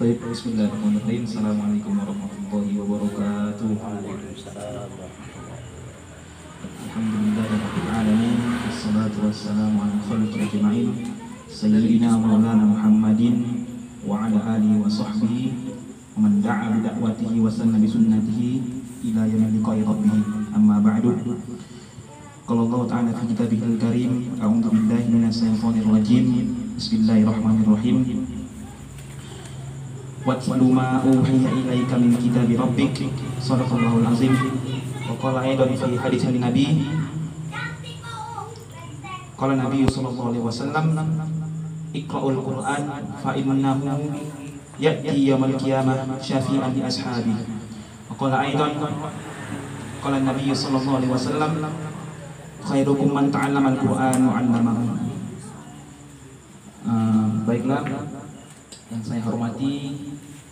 Baik, bismillahirrahmanirrahim. Assalamualaikum warahmatullahi wabarakatuh. Alhamdulillahirabbil alamin. Wassalatu wassalamu ala khalqi ajma'in. Sayyidina Maulana Muhammadin wa ala alihi wa sahbihi wa man da'a bi da'watihi wa sanna bi sunnatihi ila yaumil liqa'i rabbih. Amma ba'du. Qala Allah ta'ala fi kitabihil karim, a'udzu billahi minasy syaithanir rajim. Bismillahirrahmanirrahim. Watlu ma uhiya ilaika min kitabi rabbik, sadaqallahul azim. Wa qala aidan fi hadits nabi, qala nabi sallallahu alaihi wasallam, iqra'ul qur'an fa innahu ya'ti yaumil qiyamah syafi'an li ashabi. Wa qala aidan, qala nabi sallallahu alaihi wasallam, khairukum man ta'allama al-qur'an wa 'allamahu. Baiklah, yang saya hormati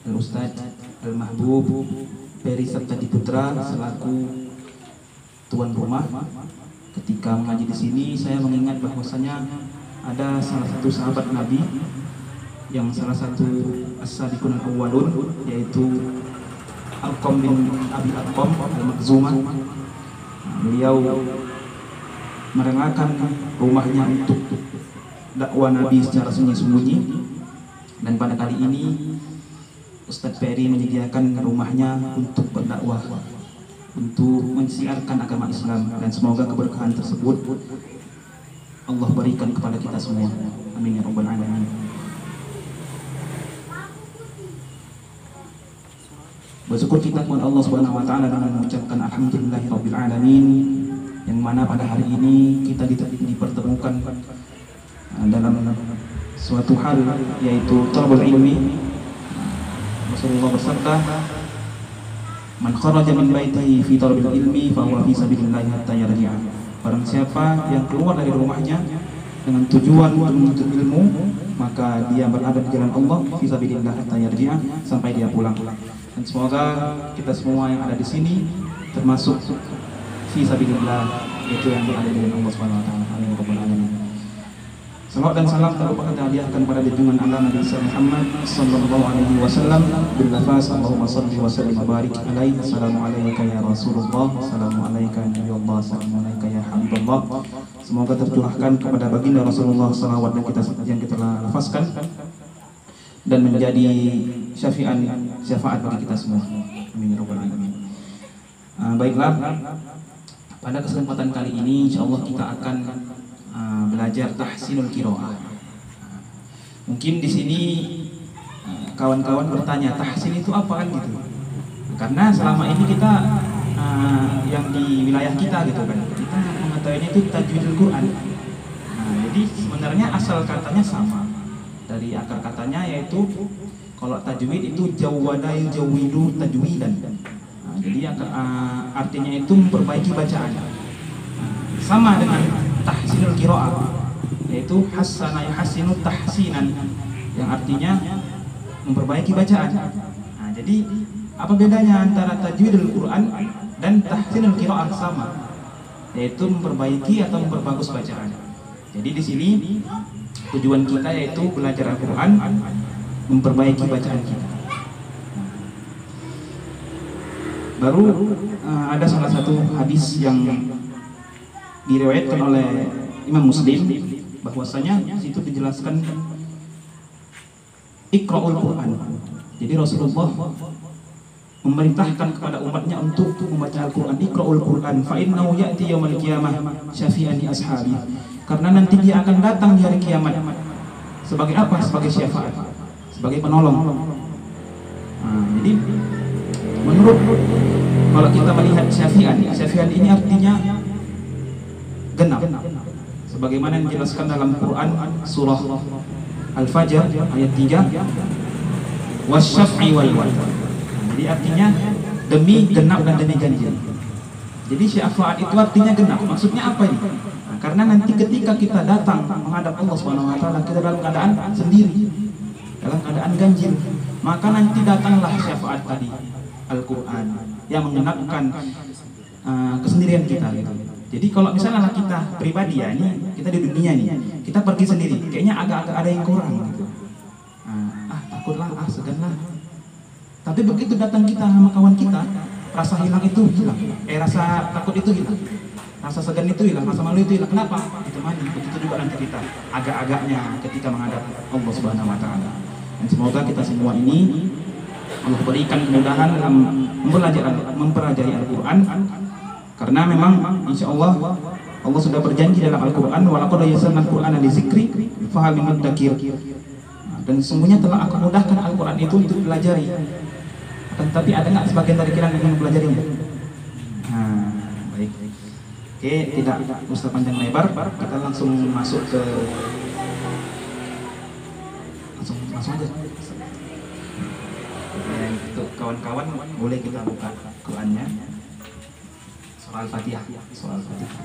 Al-Ustaz Al-Mahbub Peri Septadi Putra selaku tuan rumah. Ketika mengaji di sini, saya mengingat bahwasanya ada salah satu sahabat Nabi yang salah satu as-sabiqun al-awwalun, yaitu Arqam bin Abi Arqam Al-Makhzumah. Beliau merelakan rumahnya untuk dakwah Nabi secara sembunyi-sembunyi, dan pada kali ini Ustadz Peri menyediakan rumahnya untuk berdakwah, untuk mensiarkan agama Islam, dan semoga keberkahan tersebut Allah berikan kepada kita semua. Amin ya rabbal alamin. Bersyukur kita kepada Allah Subhanahu wa taala dengan mengucapkan alhamdulillahirabbil alamin, yang mana pada hari ini kita dipertemukan dalam suatu hal, yaitu talabul ilmi. Rasulullah bersabda, "Man kharaja min baitihi fi talabil ilmi fa huwa fi sabilillah hatta yarji'a." Barang siapa yang keluar dari rumahnya dengan tujuan untuk menuntut ilmu, maka dia berada di jalan Allah fi sabilillah hatta yarji'a, sampai dia pulang. Dan semoga kita semua yang ada di sini termasuk fi sabilillah, itu yang berada di jalan Allah Subhanahu wa taala. Amin ya rabbal alamin. Salawat dan salam tak lupa kita hadiahkan pada junjungan Allah Nabi Muhammad sallallahu alaihi wasallam bil lafaz Allahumma shalli wa sallim wa barik alaihi. Assalamu alayka ya Rasulullah, assalamu alayka ya Nabiyullah, assalamu alayka ya Habibullah. Semoga tercurahkan kepada baginda Rasulullah salawat dan yang kita lafazkan dan menjadi syafaat bagi kita semua. Amin ya rabbal alamin. Baiklah, pada kesempatan kali ini insyaallah kita akan belajar tahsinul qiraah. Mungkin di sini kawan-kawan bertanya, tahsin itu apa kan gitu? Karena selama ini kita yang di wilayah kita gitu kan, kita mengetahuinya itu tajwidul Quran. Jadi sebenarnya asal katanya sama, dari akar katanya, yaitu kalau tajwid itu jawwada yujawwidu tajwidan. Jadi artinya itu memperbaiki bacaan. Sama dengan tahsinul qiraah, yaitu hasana yuhassinu tahsinan, yang artinya memperbaiki bacaan. Jadi apa bedanya antara tajwidul Quran dan tahsinul qiraah? Sama, yaitu memperbaiki atau memperbagus bacaan. Jadi di sini tujuan kita yaitu belajar Al-Quran, memperbaiki bacaan kita. Baru ada salah satu hadis yang diriwayatkan oleh Imam Muslim, bahwasanya situ dijelaskan Iqra'ul Quran. Jadi Rasulullah memerintahkan kepada umatnya untuk membaca Al-Quran. Iqra'ul Quran fa innahu ya'ti yaumil qiyamah syafi'an li ashabi. Karena nanti dia akan datang di hari kiamat sebagai apa? Sebagai syafaat, sebagai penolong. Jadi menurut, kalau kita melihat syafi'an ini artinya genap, sebagaimana dijelaskan dalam Quran surah Al-Fajr ayat 3, wasyaf'i wal watr. Jadi artinya demi genap dan demi ganjil. Jadi syafaat itu artinya genap. Maksudnya apa ini? Karena nanti ketika kita datang menghadap Allah Subhanahu wa taala, kita dalam keadaan sendiri, dalam keadaan ganjil, maka nanti datanglah syafaat tadi, Al-Quran, yang menggenapkan kesendirian kita gitu. Jadi kalau misalnya kita pribadi ya, ini kita di dunia nih, kita pergi sendiri, kayaknya agak-agak ada yang kurang gitu. Takutlah seganlah. Tapi begitu datang kita sama kawan kita, rasa hilang itu hilang. Rasa takut itu hilang. Rasa segan itu hilang, rasa malu itu hilang. Kenapa? Ditemani. Begitu juga nanti kita agak-agaknya ketika menghadap Allah Subhanahu wa taala. Dan semoga kita semua ini Allah berikan kemudahan dalam mempelajari Al-Qur'an. Karena memang insya Allah Allah sudah berjanji dalam Al-Qur'an, walaqad yassarnal Qur'ana lizikri fahal min muddakir. Dan sesungguhnya telah aku mudahkan Al-Qur'an itu untuk dipelajari. Tapi ada nggak sebagian dari kita yang mempelajarinya? Baik. Oke, tidak usah panjang lebar, kita langsung masuk ke langsung aja. Untuk kawan-kawan boleh kita buka Qurannya. Surah Al-Fatihah, surah Al-Fatihah.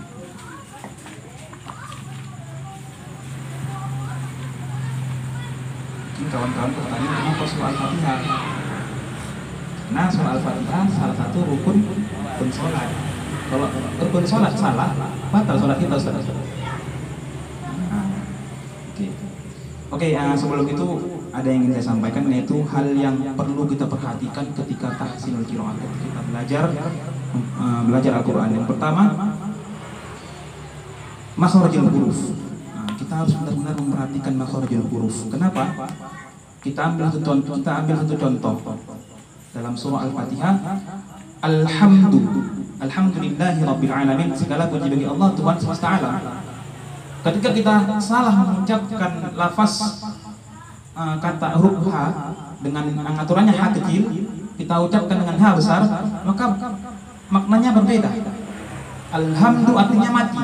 Mungkin kawan-kawan bertanya kenapa surah Al-Fatihah? Nah, surah Al-Fatihah salah satu rukun sholat. Kalau rukun sholat salah, batal sholat kita, Ustaz. Oke, sebelum itu ada yang ingin saya sampaikan, yaitu hal yang perlu kita perhatikan ketika tahsinul qiraat, ketika belajar Al-Quran. Yang pertama, makharijul huruf. Kita harus benar-benar memperhatikan makharijul huruf. Kenapa? Kita ambil satu contoh dalam surah Al-Fatihah. Alhamdulillahi Rabbil Alamin. Segala puji bagi Allah, Tuhan semesta alam. Ketika kita salah mengucapkan lafaz kata huruf H dengan aturannya H kecil, kita ucapkan dengan H besar, maka maknanya berbeda. Alhamdu artinya mati.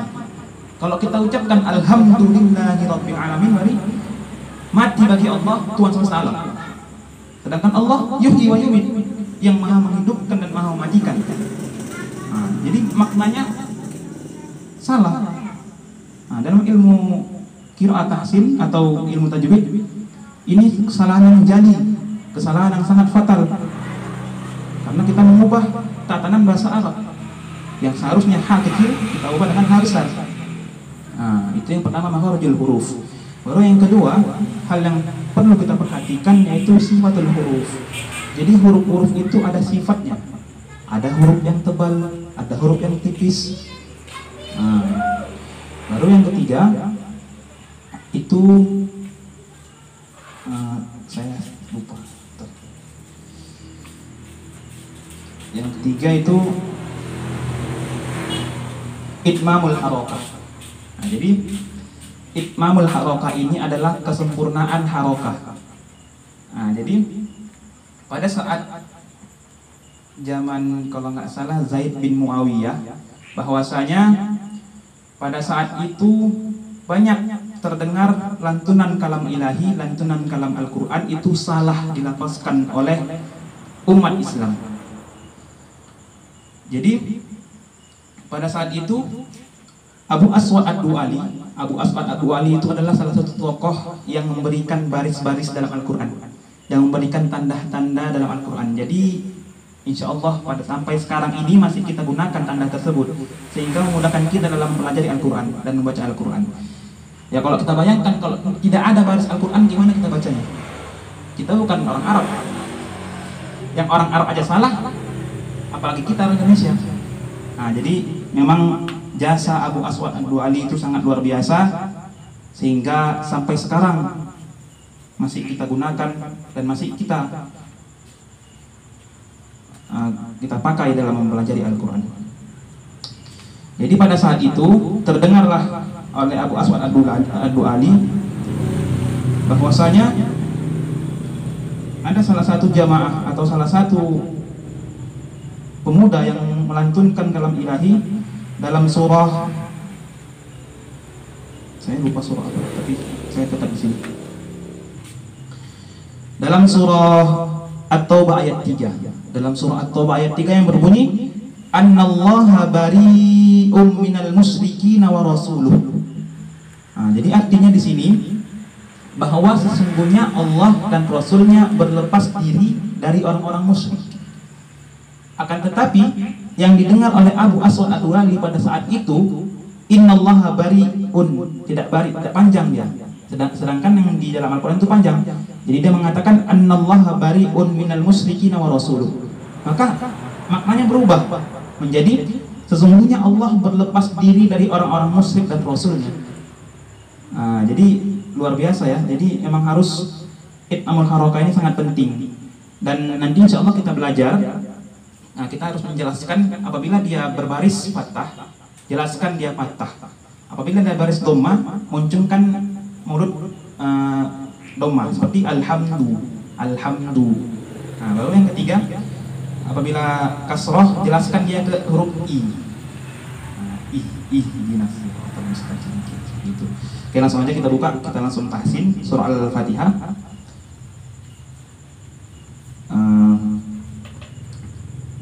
Kalau kita ucapkan Alhamdulillahi Rabbil Alamin, berarti mati bagi Allah, Tuhan semesta alam. Sedangkan Allah yuhyi wa yumiit, yang maha menghidupkan dan maha mematikan. Jadi maknanya salah. Dalam ilmu qiraat tahsin atau ilmu tajwid, ini kesalahan yang jali, kesalahan yang sangat fatal. Karena kita mengubah tatanan bahasa Arab yang seharusnya H kecil kita ubah dengan H besar. Itu yang pertama, makharijul huruf. Baru yang kedua, hal yang perlu kita perhatikan yaitu sifatul huruf. Jadi huruf-huruf itu ada sifatnya. Ada huruf yang tebal, ada huruf yang tipis. Baru yang ketiga itu saya lupa. Yang ketiga itu itmamul harokah. Jadi itmamul harokah ini adalah kesempurnaan harokah. Jadi pada saat zaman kalau nggak salah Zaid bin Muawiyah, bahwasanya pada saat itu banyak terdengar lantunan kalam ilahi, lantunan kalam Al-Quran itu salah dilafazkan oleh umat Islam. Jadi pada saat itu Abu Aswad Ad-Du'ali itu adalah salah satu tokoh yang memberikan baris-baris dalam Al-Quran, yang memberikan tanda-tanda dalam Al-Quran. Jadi insya Allah pada sampai sekarang ini masih kita gunakan tanda tersebut, sehingga memudahkan kita dalam mempelajari Al-Quran dan membaca Al-Quran. Ya kalau kita bayangkan kalau tidak ada baris Al-Quran, gimana kita bacanya? Kita bukan orang Arab. Yang orang Arab aja salah, apalagi kita orang Indonesia. Jadi memang jasa Abu Aswad Ad-Du'ali itu sangat luar biasa, sehingga sampai sekarang masih kita gunakan dan masih kita pakai dalam mempelajari Al-Quran. Jadi pada saat itu terdengarlah oleh Abu Aswad Ad-Du'ali bahwasanya ada salah satu jamaah atau salah satu pemuda yang melantunkan kalam ilahi dalam surah, saya lupa surah apa, tapi saya tetap di sini. Dalam surah At-Taubah ayat 3. Dalam surah At-Taubah ayat 3 yang berbunyi Annallaha bari'um minal musyrikina wa rasuluh. Jadi artinya di sini bahwa sesungguhnya Allah dan Rasulnya berlepas diri dari orang-orang musyrik. Akan tetapi yang didengar oleh Abu Aswad Ad-Du'ali pada saat itu Innallaha bari'un, tidak bari, tidak panjang dia. Sedangkan yang di dalam Al-Quran itu panjang. Jadi dia mengatakan annallaha bari'un minal musyrikin wa rasuluh. Maka maknanya berubah menjadi sesungguhnya Allah berlepas diri dari orang-orang musyrik dan rasulnya. Nah, jadi luar biasa ya. Jadi memang harus itmamul harakah ini sangat penting. Dan nanti insya Allah kita belajar. Nah, kita harus menjelaskan apabila dia berbaris fathah, jelaskan dia fathah. Apabila dia baris dhamma, munculkan mulut dhamma seperti alhamdu. Nah, lalu yang ketiga, apabila kasroh, jelaskan dia ke huruf i. Ihdinas siratal mustaqim gitu. Oke, langsung aja kita buka, kita langsung tahsin surah Al-Fatihah.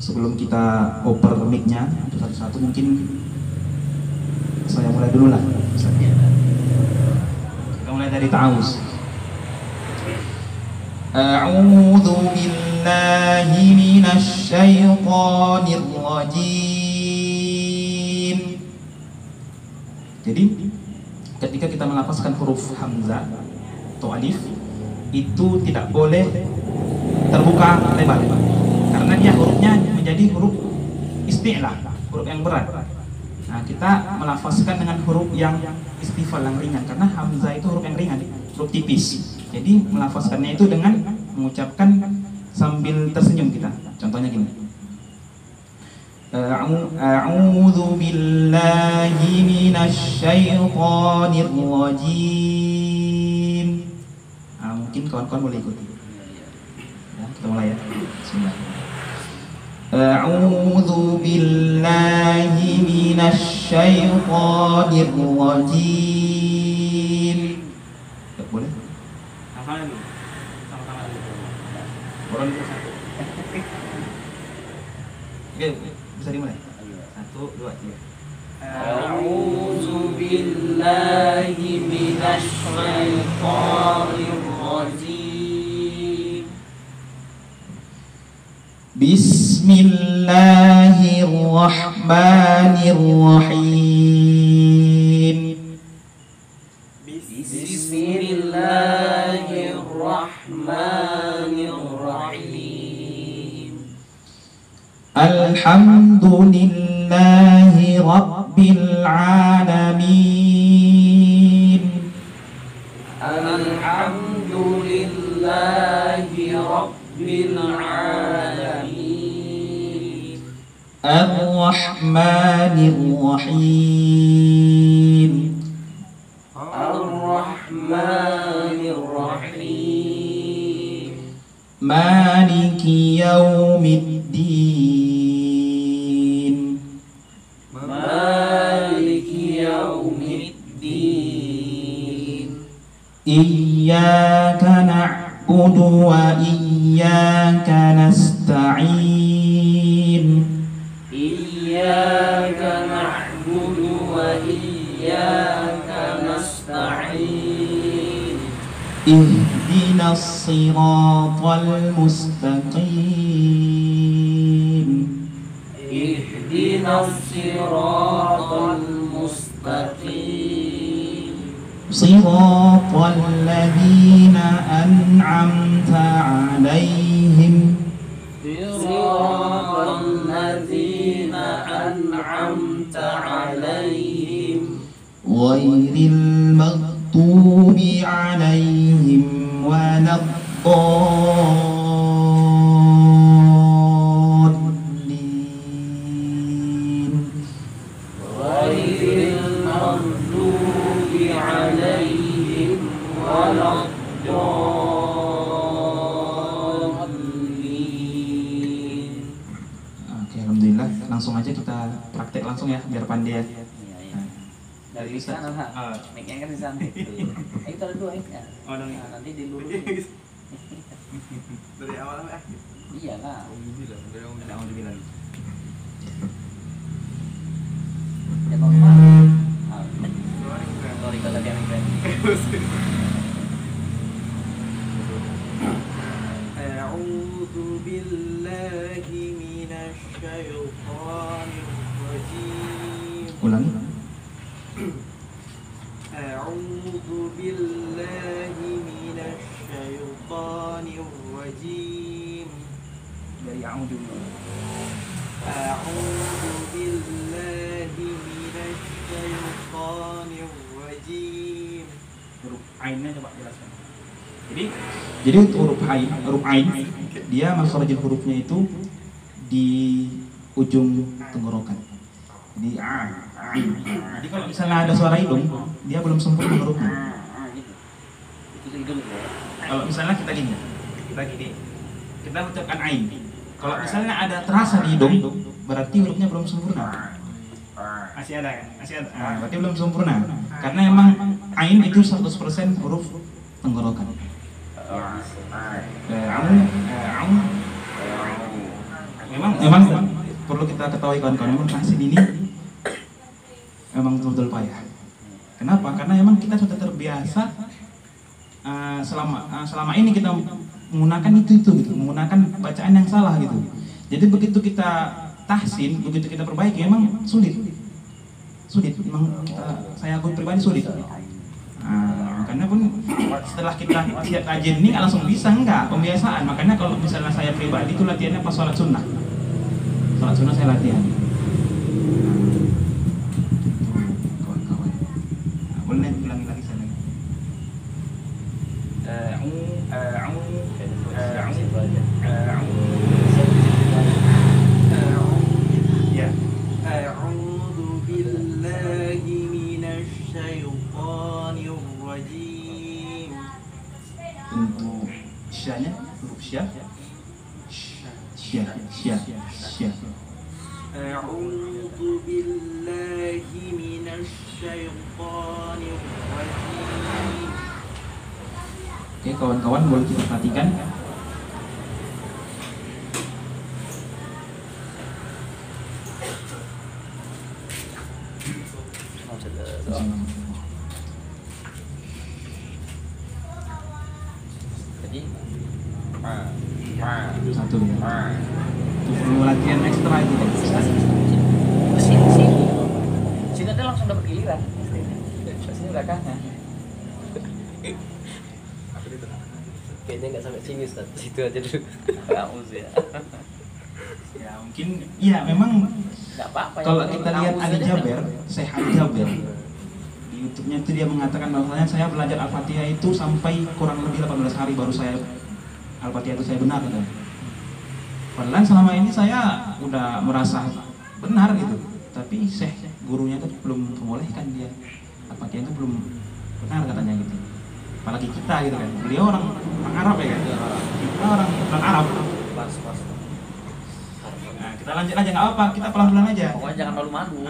Sebelum kita oper mic-nya satu-satu, mungkin saya mulai dulu lah. Kita mulai dari ta'awuz. A'udzu billahi minasy syaithanir rajim. Jadi ketika kita melafazkan huruf hamzah atau alif itu tidak boleh terbuka lebar, karena dia hurufnya menjadi huruf isti'lah, huruf yang berat. Nah, kita melafazkan dengan huruf yang istifal, yang ringan, karena hamzah itu huruf yang ringan, huruf tipis. Jadi melafazkannya itu dengan mengucapkan sambil tersenyum kita. Contohnya gini. A'udzu billahi minasy syaithanir rajim. Mungkin kawan-kawan boleh ikuti. Ya, kita mulai ya. Bismillah. A'udzu billahi minasy syaithanir rajim. Boleh? Hafalin dulu. Sama-sama dulu. Orang itu satu. Oke, bisa dimulai. 1, 2, 3. A'udzu billahi minasy syaithanir rajim. Bismillahirrahmanirrahim. Bismillahirrahmanirrahim. Alhamdulillahi rabbil alamin. Alhamdulillahi rabbil alamin. Ar-Rahmanir-Rahim. Ar-Rahmanir-Rahim. Maliki yaumiddin. Maliki yaumiddin. Iyyaka na'budu wa iyyaka nasta'in. Iyyaka na'budu wa iyyaka nasta'in. Ihdinas siratal mustaqim. Ihdinas siratal mustaqim. Siratal ladzina an'amta 'alaihim. Siratal ladzina an'amta alaihim. Ghairil maghdubi 'alaihim waladdallin. Ghairil maghdubi alaihim waladdallin. Oke, alhamdulillah. Langsung aja kita praktek langsung ya, biar pandai ya. Dari sana lah, mic-nya kan di sana. Ayo taruh dua ya. Nanti dilurusin. Dari awal sampai akhir. Iya lah. Alhamdulillah. Ya normal. Sorry kalau tadi yang keren. A'udzu billahi minasy syaithanir rajim. Ulangi. A'udzu billahi minasy syaithanir a'udzu billahi minasyaitonir rajim. Huruf ainnya coba jelaskan. Jadi untuk huruf ain dia makhraj hurufnya itu di ujung tenggorokan. Jadi ain. Jadi kalau misalnya ada suara hidung, dia belum sempurna hurufnya. gitu. Itu hidung ya. Kalau misalnya kita gini, kita ucapkan ain. Kalau misalnya ada terasa di hidung, berarti hurufnya belum sempurna. Masih ada kan? Masih ada. Berarti belum sempurna. Karena emang ain itu 100% huruf tenggorokan. Memang perlu kita ketahui kawan-kawan, memang tahsin ini memang betul-betul payah. Kenapa? Karena memang kita sudah terbiasa selama ini kita menggunakan itu gitu, menggunakan bacaan yang salah gitu. Jadi begitu kita tahsin, begitu kita perbaiki, memang sulit. Memang saya akui pribadi sulit. Makanya pun setelah kita lihat kajian ini langsung bisa enggak, pembiasaan. Makanya kalau misalnya saya pribadi itu latihannya pas sholat sunnah saya latihan. Kawan-kawan, boleh ulangi lagi saya lagi. Ya. A'udzu billahi minasyaitonir rajim. Untuk syanya huruf syah. A'udzu billahi minasyaitonir rajim. Oke, kawan-kawan boleh kita perhatikan. Satu ya. Itu perlu latihan ekstra itu kan. Sini tuh langsung dapat giliran. Sini belakangnya. Kayaknya nggak sampai sini Ustaz, situ aja dulu. Ya. Ya mungkin, iya memang Nggak apa-apa. kalau kita lihat Ali Jaber, Syekh Ali Jaber di YouTube-nya itu dia mengatakan bahwasanya saya belajar Al-Fatihah itu sampai kurang lebih 18 hari baru saya Al-Fatihah itu saya benar gitu. Padahal selama ini saya udah merasa benar gitu, tapi Syekh gurunya itu belum membolehkan dia Al-Fatihah itu belum benar katanya gitu. Apalagi kita gitu kan, beliau orang Arab ya kan, kita orang Arab. Pas. Nah, kita lanjut aja nggak apa, kita pelan-pelan aja. Pokoknya jangan malu-malu.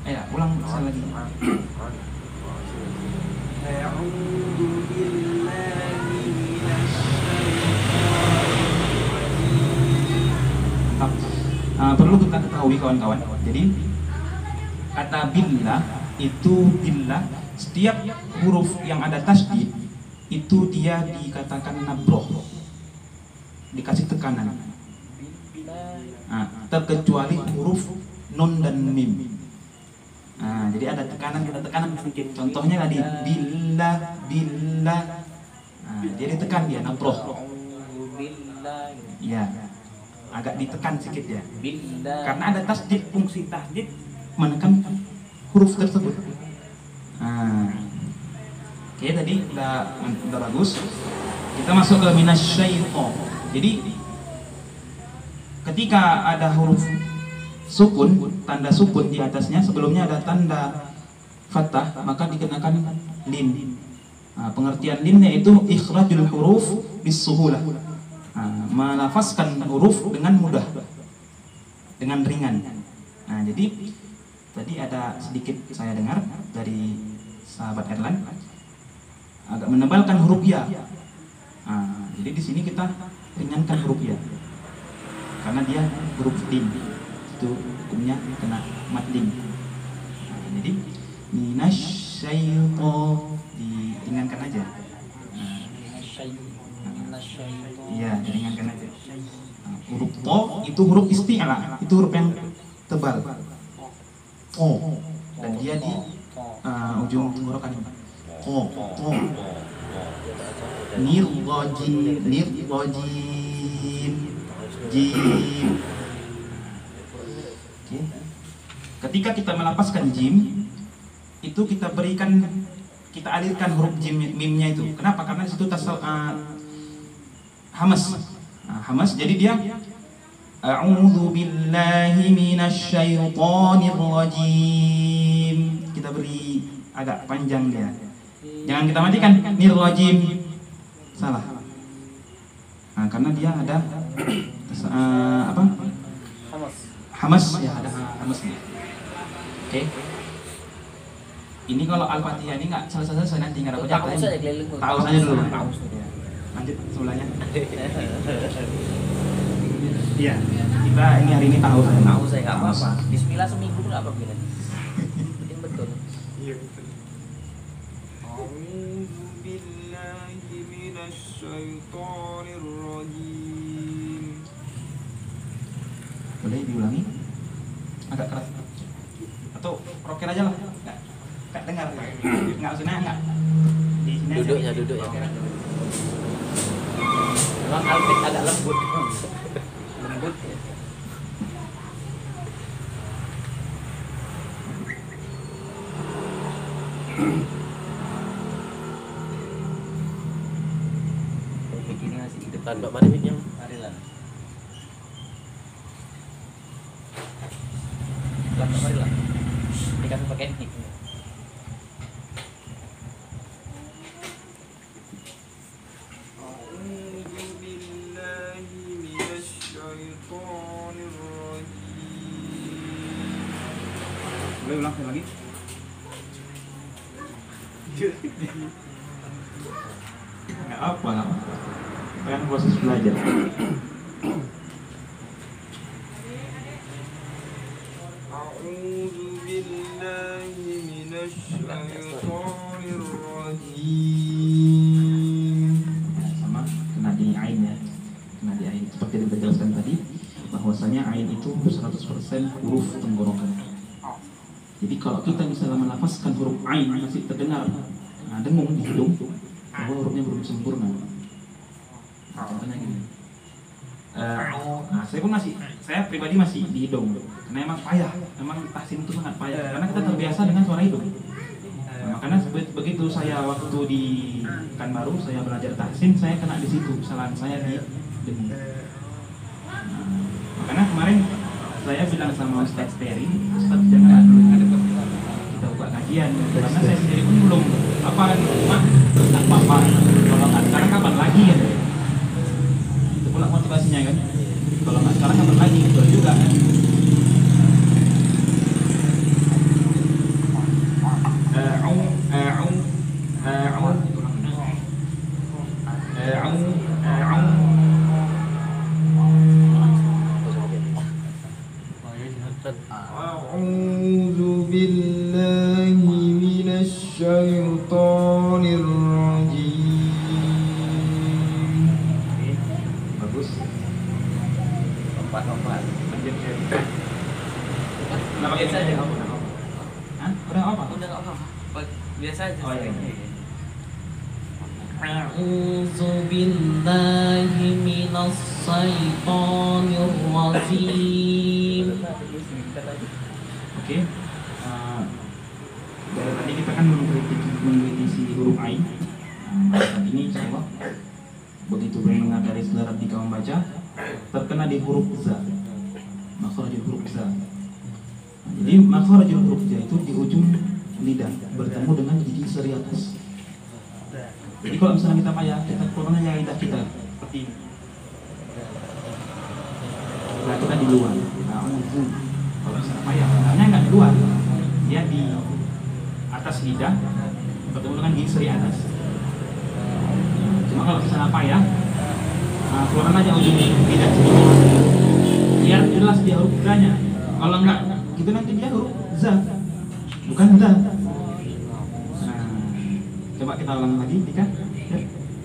Ya, ulang sekali lagi. A'udzu billahi Perlu kita ketahui kawan-kawan. Jadi kata billah itu billah, setiap huruf yang ada tasydid itu dia dikatakan nabroh, dikasih tekanan. Terkecuali huruf nun dan mim. Jadi ada tekanan sedikit. Contohnya tadi billah. Jadi tekan dia nabroh. Ya, agak ditekan sedikit ya. Karena ada tasydid, fungsi tasydid menekan huruf tersebut. Oke, tadi udah bagus. Kita masuk ke minasyaiton. Jadi ketika ada huruf sukun, tanda sukun di atasnya, sebelumnya ada tanda fathah, maka dikenakan lim. Pengertian limnya itu ikhrajul huruf bisuhulah, melafazkan huruf dengan mudah, dengan ringan. Jadi tadi ada sedikit saya dengar dari sahabat Erlan agak menebalkan huruf ya. Jadi di sini kita ringankan huruf ya, karena dia huruf dim, itu hukumnya kena mat dim. Jadi minasyaiton diringankan aja. Iya, diringankan aja. Huruf to itu huruf isti'la, itu huruf yang tebal. Dan dia di ujung tenggorokan ini. Nirrajim, nirrajim, jim. Oke. Ketika kita melapaskan jim, itu kita alirkan huruf jim mimnya itu. Kenapa? Karena di situ hamas. Hamas. Jadi dia A'udzu billahi minasy syaithanir rajim. Kita beri agak panjang dia. Jangan kita matikan nirrajim. Salah. Nah, karena dia ada apa? Hamas ya, ada hamasnya. Oke. Ini kalau Al-Fatihah ini enggak selesai nanti enggak ada baca. Tahu saja dulu. Lanjut sebelahnya. Iya. Kita ini hari ini tahu saya. Tahu saya enggak apa-apa. Bismillah seminggu enggak apa-apa gitu. Penting betul. Iya betul. A'udzu billahi minasy syaithanir rajim. Boleh diulangi? Agak keras. Atau rocker aja lah. Enggak dengar. Enggak usah enggak. Di sini Duduk ya. Memang Alfred agak lembut. Lembut ya. Begini masih di depan. Tanduk mana yang? Marilah. Marilah. Ini kami pakai mic. A'udzu billahi minasy syaithanir rajim. Boleh ulang sekali lagi? Nggak apa, nggak apa. Kan proses belajar. A'udzu billahi minasy syaithanir rajim. Sama kena di ain ya. Kena di ain. Seperti yang kita jelaskan tadi, bahwasanya ain itu 100% huruf tenggorokan. Jadi kalau kita misalnya melafazkan huruf ain masih terdengar dengung di hidung, bahwa hurufnya belum sempurna. Contohnya gini. Saya pribadi masih di hidung, karena emang payah, emang tahsin itu sangat payah, karena kita terbiasa dengan suara hidung. Makanya begitu saya waktu di Pekanbaru saya belajar tahsin, saya kena di situ, kesalahan saya di dengung. Makanya kemarin saya bilang sama Ustaz Ferry, Ustaz jangan kita buka kajian, karena saya sendiri pun belum apa apa kalau nggak sekarang kapan lagi ya? Itu pula motivasinya kan. Kalau nggak sekarang kapan lagi, betul juga kan. A'udzu billahi minasy syaithanir rajim. Bagus. Lompat. Kenapa Biasa aja. Hah? Udah apa? Udah enggak apa-apa. Biasa aja. Oh, iya. A'udzu billahi minas syaitonir rajim. Oke. Dari tadi kita kan mengkritisi huruf ain. Saat ini insyaallah begitu mendengar dari saudara ketika membaca terkena di huruf za. Makhrajul huruf za. Jadi makhrajul huruf za itu di ujung lidah bertemu dengan gigi seri atas. Jadi kalau misalnya kita payah, kita keluarkan aja lidah kita seperti ini. Nah, kita di luar. Kalau misalnya payah, karena nggak di luar, dia di atas lidah bertemu dengan gigi seri atas. Cuma kalau misalnya payah, keluarkan aja ujung lidah sedikit, biar jelas dia huruf za-nya. Kalau nggak, gitu nanti dia huruf za, bukan za. Coba kita ulang lagi, Dika.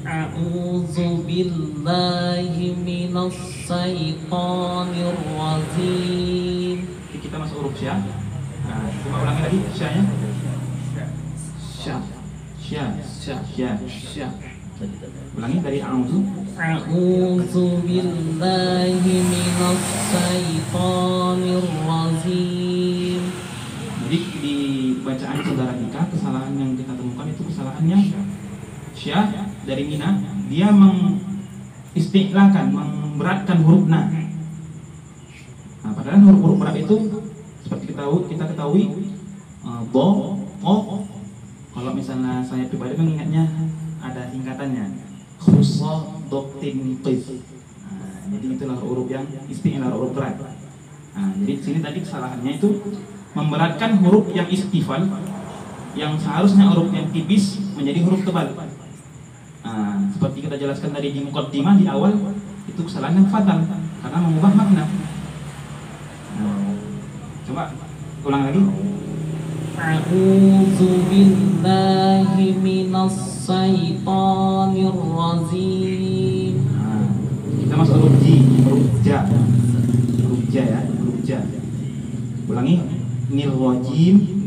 A'udzu billahi minas syaitonir rajim. Kita masuk huruf sya. Nah, coba ulangi lagi sya-nya. Sya. Sya. Sya. Sya. Sya. Ulangi dari a'udzu. A'udzu billahi minas syaitonir rajim. Jadi di bacaan saudara Ika, kesalahan yang kita temukan itu kesalahannya Syah dari Mina, dia mengistiqlahkan, memberatkan huruf na. Nah, padahal huruf-huruf berat itu seperti kita ketahui bo, o. Kalau misalnya saya pribadi mengingatnya ada singkatannya khusa doktin qif. Nah, jadi itulah huruf yang istiqlah, huruf berat. Nah, jadi di sini tadi kesalahannya itu memberatkan huruf yang istifal yang seharusnya huruf yang tipis menjadi huruf tebal. Nah, seperti kita jelaskan tadi di muqaddimah di awal, itu kesalahan yang fatal karena mengubah makna. Nah, coba ulang lagi. A'udzu billahi minas syaitonir rajim. Nah, kita masuk huruf J, huruf ja. Huruf ja ya, huruf ja. Ulangi. Nirrajim.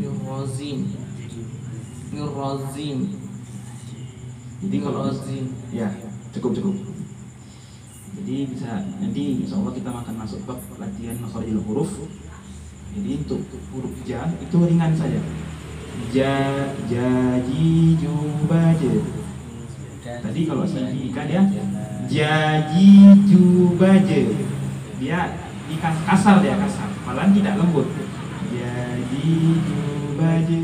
Jadi kalau ya cukup. Jadi bisa nanti insya Allah kita akan masuk bab latihan makharijul huruf. Jadi untuk huruf ja itu ringan saja. Ja, ji, ju, ba, je. Tadi kalau si Ika dia jaji, ju, ba, je. Dia kasar, malah tidak lembut. Jadi baju.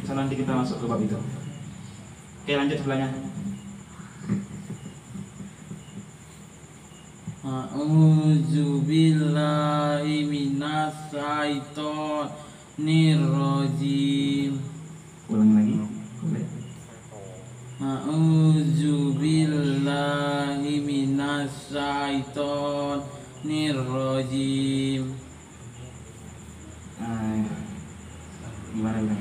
So, nanti kita masuk ke bab itu. Oke, lanjut sebelahnya. A'udzu billahi minas syaitonir rajim. Ulangi lagi. Boleh. A'udzu billahi minas syaitonir rajim. Gimana ini?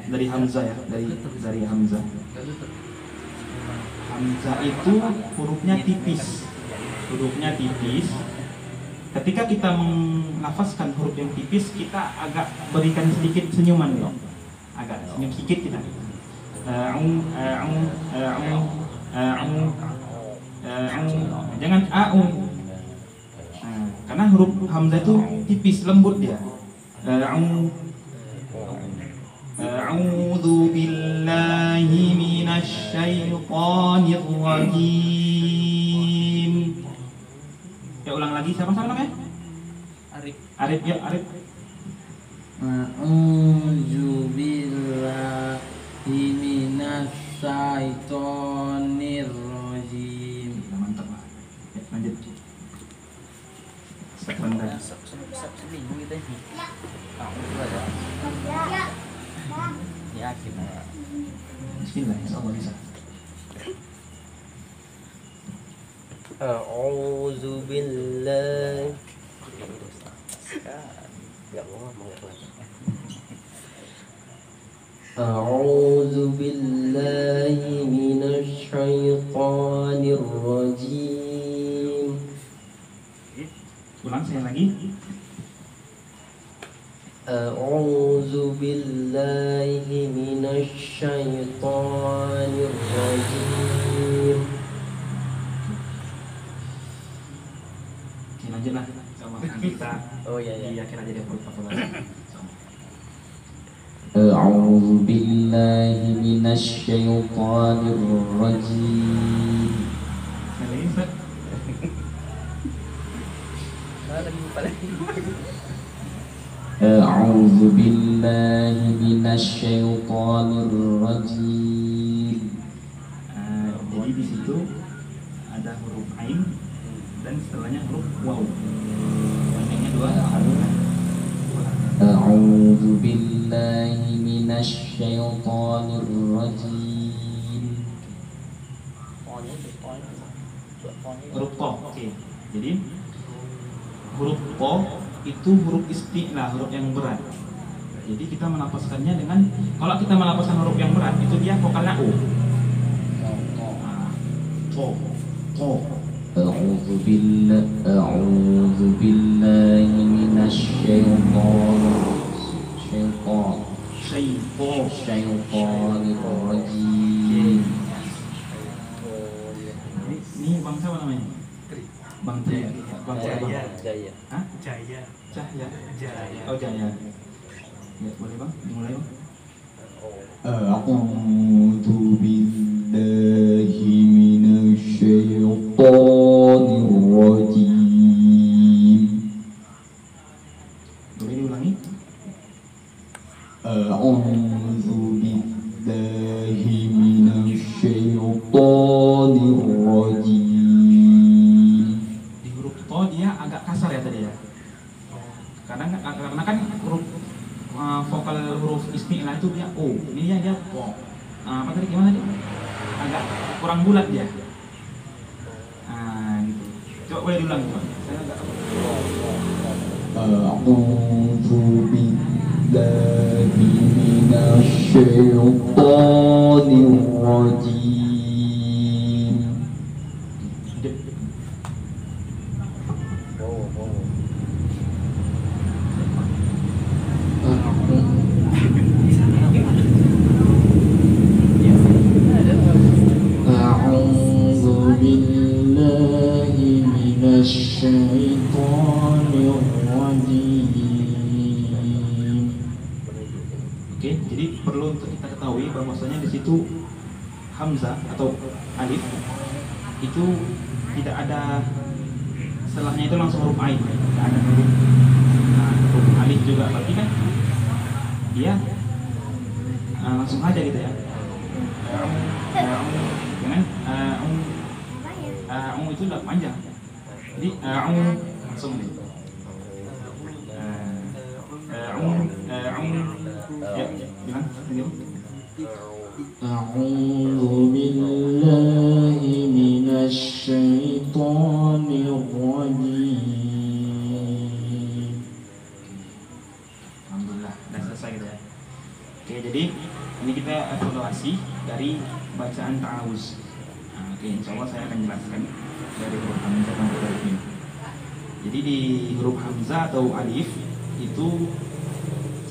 Dari Hamzah ya, dari Hamzah. Hamzah itu hurufnya tipis. Ketika kita melafazkan huruf yang tipis, kita agak berikan sedikit senyuman dong. Agak senyum sedikit kita. Jangan au. Karena huruf hamzah itu tipis, lembut dia. A'udzu billahi minasy syaithanir rajim. Ya ulang lagi, siapa namanya? Arif ya, Arif. A'udzu billahi minas syaitonir rajim. Mantap lah. Ya, lanjut. Step rendah. Bingung gitu ya. Yakin. Bismillah, insyaallah bisa. A'udzu billahi. Enggak mau ngomong ya. A'udzu billahi minasy syaithanir rajim. Ulang saya lagi. A'udzu billahi minasy syaithanir rajim. Oke, lanjutlah sama kita. Oh iya. Yakin aja dia perlu. A'udzu billahi minasy syaithanir rajim. Lagi, Ustaz. Lagi lupa lagi. A'udzu billahi minasy syaithanir rajim. Jadi di situ ada huruf ain dan setelahnya huruf waw. Panjangnya 2. A'udzu billahi minasy syaithanir rajim. Huruf po. Oke. Jadi huruf po itu huruf isti'la, huruf yang berat. Jadi kita melafazkannya dengan, kalau kita melafazkan huruf yang berat itu dia vokalnya o. Po. A'udzu billahi الشيطان الرجيم. Ini bang siapa namanya? Bang Jaya. Bang Jaya. Hah? Jaya. Cahya. Jaya. Oh Jaya. Ya boleh bang, dimulai bang. أعوذ بالله من الشيطان الرجيم. Boleh diulangi? أعوذ بالله من الشيطان الرجيم. Di huruf to dia agak kasar ya tadi ya. Karena kan huruf vokal huruf isti'la itu dia o, ini dia po. Apa tadi gimana tadi? Agak kurang bulat dia. Gitu. Coba boleh diulangi Pak. Saya agak أعوذ بالله من الشيطان الرجيم. أعوذ بالله من الشيطان الرجيم. Oke, jadi perlu untuk kita ketahui bahwasanya di situ hamzah atau alif itu tidak ada setelahnya itu langsung huruf ain, tidak ada huruf. Huruf alif juga berarti kan dia langsung aja gitu ya. Jangan itu udah panjang. Jadi langsung nih. Ya, bilang sendiri. أعوذ بالله من الشيطان الرجيم. Alhamdulillah, udah selesai gitu ya. Oke, jadi ini kita evaluasi dari bacaan ta'awuz. Oke, insya Allah saya akan jelaskan dari huruf hamzah sampai huruf mim. Jadi di huruf hamzah atau alif itu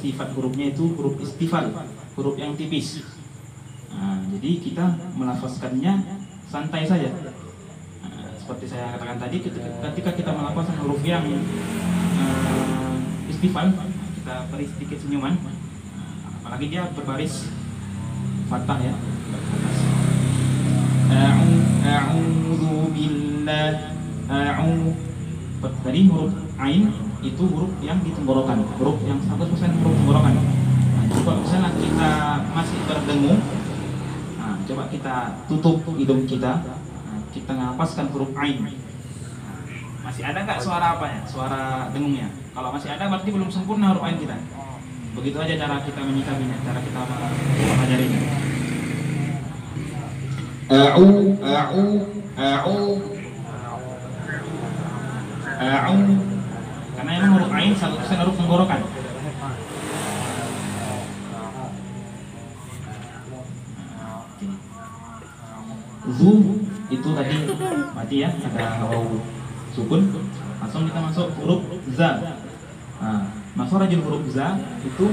sifat hurufnya itu huruf istifal, huruf yang tipis. Jadi kita melafazkannya santai saja. Seperti saya katakan tadi, ketika kita melafazkan huruf yang istifal, kita beri sedikit senyuman. Apalagi dia berbaris fathah ya. A'udzu billah. Tadi huruf ain itu huruf yang ditenggorokan, huruf yang 100% huruf tenggorokan. Kalau misalnya kita masih berdengung, coba kita tutup hidung kita, kita ngapaskan huruf ain. Masih ada nggak suara apa ya? Suara dengungnya. Kalau masih ada berarti belum sempurna huruf ain kita. Begitu aja cara kita menyikapinya, cara kita mempelajarinya. Karena emang huruf ain 100% huruf tenggorokan. Zu itu tadi mati ya, ada waw sukun. Langsung kita masuk huruf za. Makhrajul huruf za itu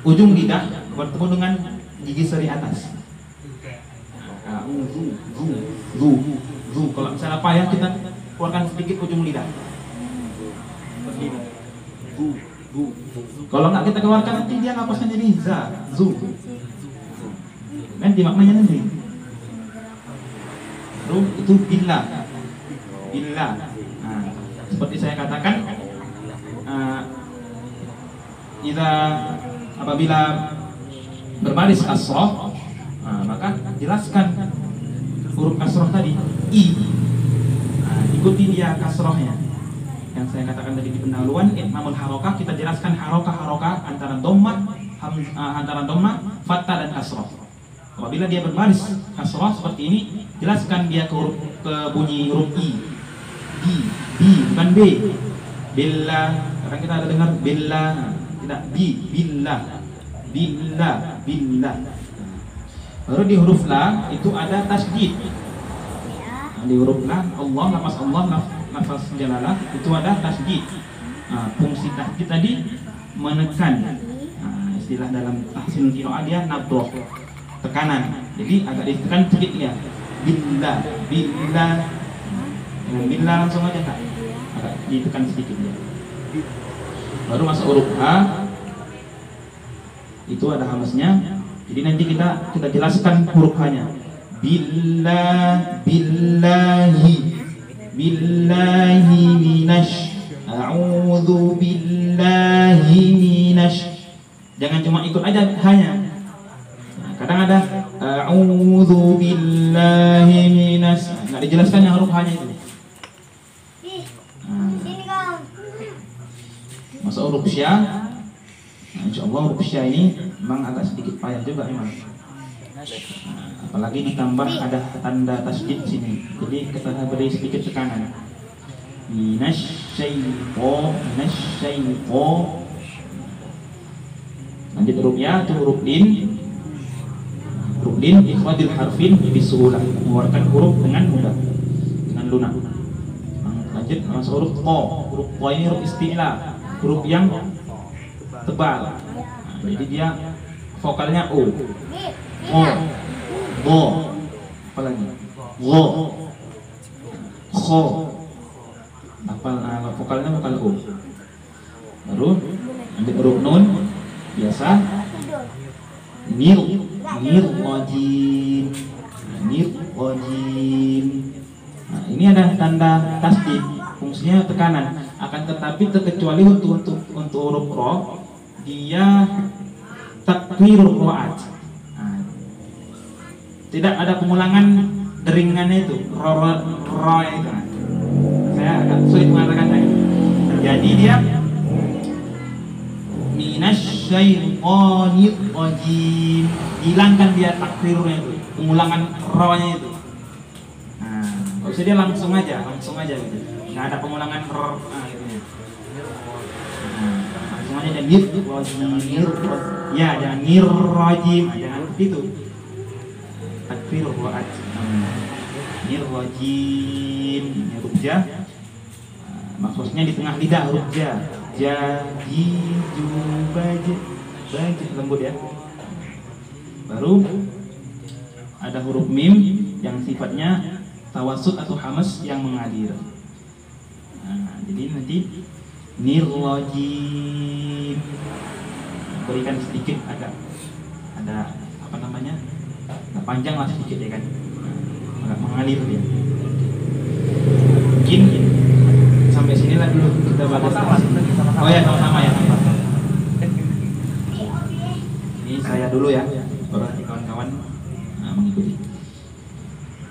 ujung lidah bertemu dengan gigi seri atas. Zu. Kalau misalnya apa ya, kita keluarkan sedikit ujung lidah. Zu. Kalau nggak kita keluarkan nanti dia ngapaskan jadi za, zu. Kan dimaknanya nanti. Terus itu billah. Seperti saya katakan, apabila berbaris kasroh, maka jelaskan huruf kasroh tadi i, ikuti dia kasrohnya. Yang saya katakan tadi di pendahuluan, itmamul harokah, kita jelaskan harokah antara dhammah, fathah dan kasroh. Apabila dia berbaris kasroh seperti ini, jelaskan dia ke bunyi huruf i, bukan b. Billah, sekarang kita ada dengar billah, tidak billah. Baru di huruf la itu ada tasydid. Di huruf la, Allah, lafaz Allah, lafaz jalalah itu ada tasjid. Fungsi tasjid tadi menekan. Istilah dalam tahsin qiraah dia nabdhah, tekanan. Jadi agak ditekan sedikit ya. Billah, billah. Billah langsung aja Kak. Agak ditekan sedikit ya. Baru masuk huruf H. Itu ada hamasnya. Jadi nanti kita jelaskan huruf H-nya. Billah, billahi, billahi minash, a'udzu billahi minash. Jangan cuma ikut aja hanya. Kadang ada a'udzu billahi minas. Enggak dijelaskan yang huruf H-nya itu. Masuk huruf Sya. Insyaallah huruf Sya ini memang agak sedikit payah juga memang. Apalagi ditambah ada tanda tasydid sini. Jadi kita beri sedikit tekanan. Minasyaiton, minasyaiton. Lanjut huruf ya, itu huruf lin. Huruf lin ikhrajul harfin bisuhulah, mengeluarkan huruf dengan mudah, dengan lunak. Lanjut masuk huruf to. Huruf to ini huruf isti'la, huruf yang tebal. Jadi dia vokalnya o. Go. Apa lagi? Go. Kho. Vokalnya vokal o. Baru lanjut huruf nun. Biasa nir wajim. Nah, ini ada tanda tasdid, fungsinya tekanan. Akan tetapi terkecuali untuk huruf ro, dia takwirur ro'at. Nah, tidak ada pengulangan deringannya itu ro itu. Saya agak sulit mengatakannya. Jadi dia minasyaitonir rajim, hilangkan dia takwirnya itu, pengulangan ro-nya itu. Nah, kalau bisa dia langsung aja gitu. Nggak ada pengulangan ro, gitu ya. Langsung aja dan nir ya, jangan nir rajim, jangan begitu. Takwir ro'at. Nir rajim, huruf ja. Maksudnya di tengah lidah huruf ja. Jadi baju lembut ya. Baru ada huruf mim yang sifatnya tawasud atau hamas yang mengalir. Nah, jadi nanti nirrajim berikan sedikit agak ada apa namanya, agak panjang lah sedikit ya kan, agak mengalir dia. Mungkin sampai sinilah dulu kita bahas. Oh ya, sama-sama ya. Ini saya dulu ya, baru nanti kawan-kawan mengikuti.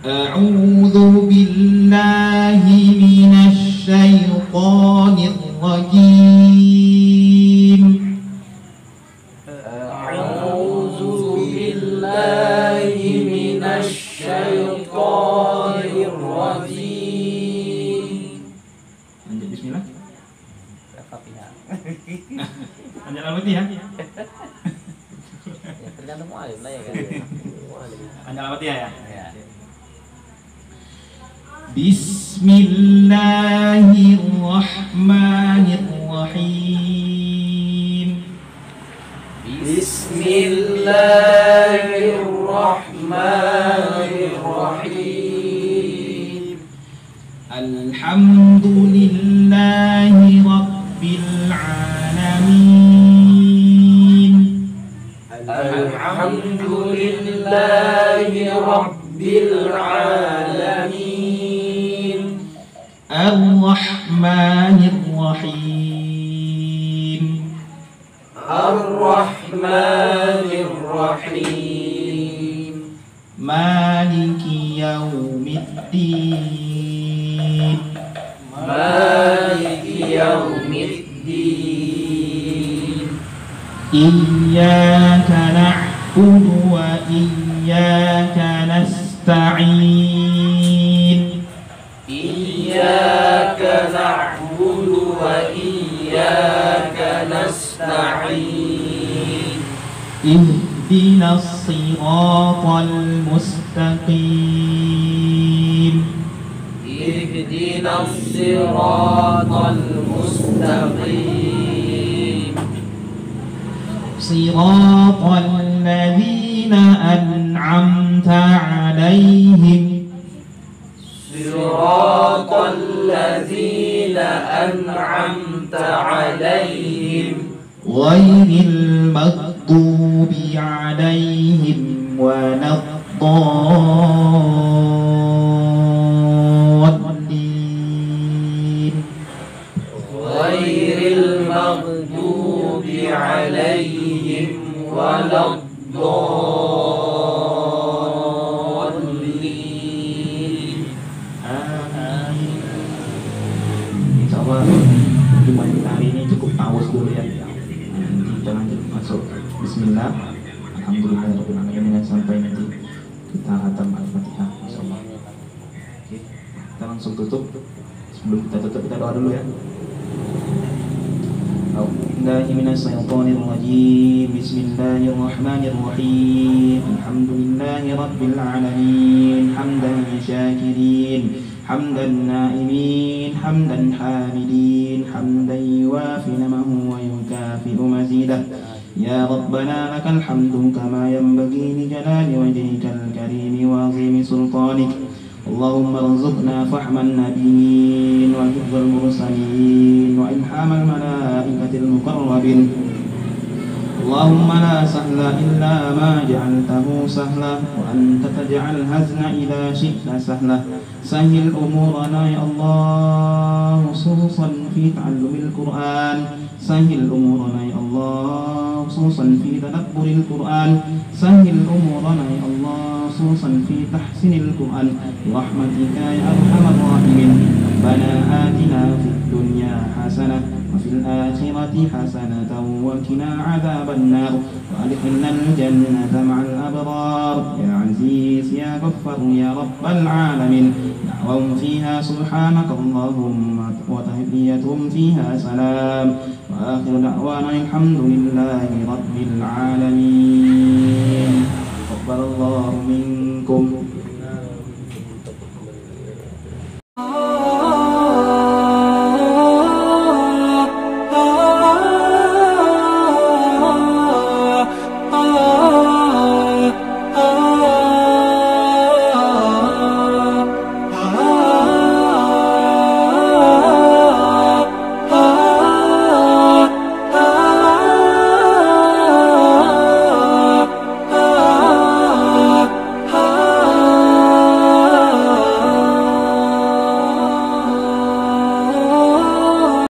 A'udzu billahi minasy syaithanir rajim. A'udzu billahi minasy syaithanir rajim. Lanjut bismillah. Lanjut alwati ya. Tergantung mu'alim lah ya kan. Lanjut alwati ya. Bismillahirrahmanirrahim. Bismillahirrahmanirrahim. Alhamdulillahi rabbil alamin. Alhamdulillahi rabbil alamin. Ar-Rahmanir-Rahim. Ar-Rahmanir-Rahim. Maliki yaumiddin. Maliki yaumiddin. Iyyaka na'budu wa iyyaka nasta'in. Iyyaka na'budu wa iyyaka nasta'in. Ihdinas siratal mustaqim. اهدنا الصراط المستقيم صراط الذين أنعمت عليهم صراط الذين أنعمت عليهم غير المغضوب عليهم ولا الضالين غير المغضوب عليهم ولا الضالين Amin. Insya Allah jumpa kita hari ini cukup tawas dulu ya. Nanti kita lanjut masuk Bismillah. Alhamdulillahirobbilalamin sampai nanti kita khatam Al-Fatihah. Insyaallah. Oke, kita langsung tutup. Sebelum kita tutup kita doa dulu ya. A'udzubillahiminasyaitonirrajim. Bismillahirrahmanirrahim. Alhamdulillahirabbil alamin. Hamdan syakirin, hamdan na'imin, hamdan hamidin, hamdan yuwafi namahu wa yukafi'u mazidah. Ya Rabbana lakal hamdu kama yanbaghi li jalali wajhikal karim wa 'azimi sultanik. Allahumma rzuqna fahman nabiyyin wa hifdzal mursalin wa ilhamal malaikatil muqarrabin. Allahumma la sahla illa ma ja'altahu sahla wa anta taj'al hazna idza syi'ta sahla. Sahhil umurana ya Allah, khususan fi ta'allumil Qur'an. Sahhil umurana ya Allah, khususan fi tadabburil Qur'an. Sahhil umurana ya Allah, khususan fi tahsinil Qur'an. Rahmatika ya arhamar rahimin. Rabbana atina fid dunya hasanah wa fil akhirati hasanatan wa qina adzaban nar wa adkhilnal jannata ma'al abrar ya aziz ya ghaffar ya rabbal alamin. Da'wahum fiha subhanaka Allahumma wa tahiyyatuhum fiha salam wa akhiru da'wana alhamdulillahi rabbil alamin. Taqabbalallahu minkum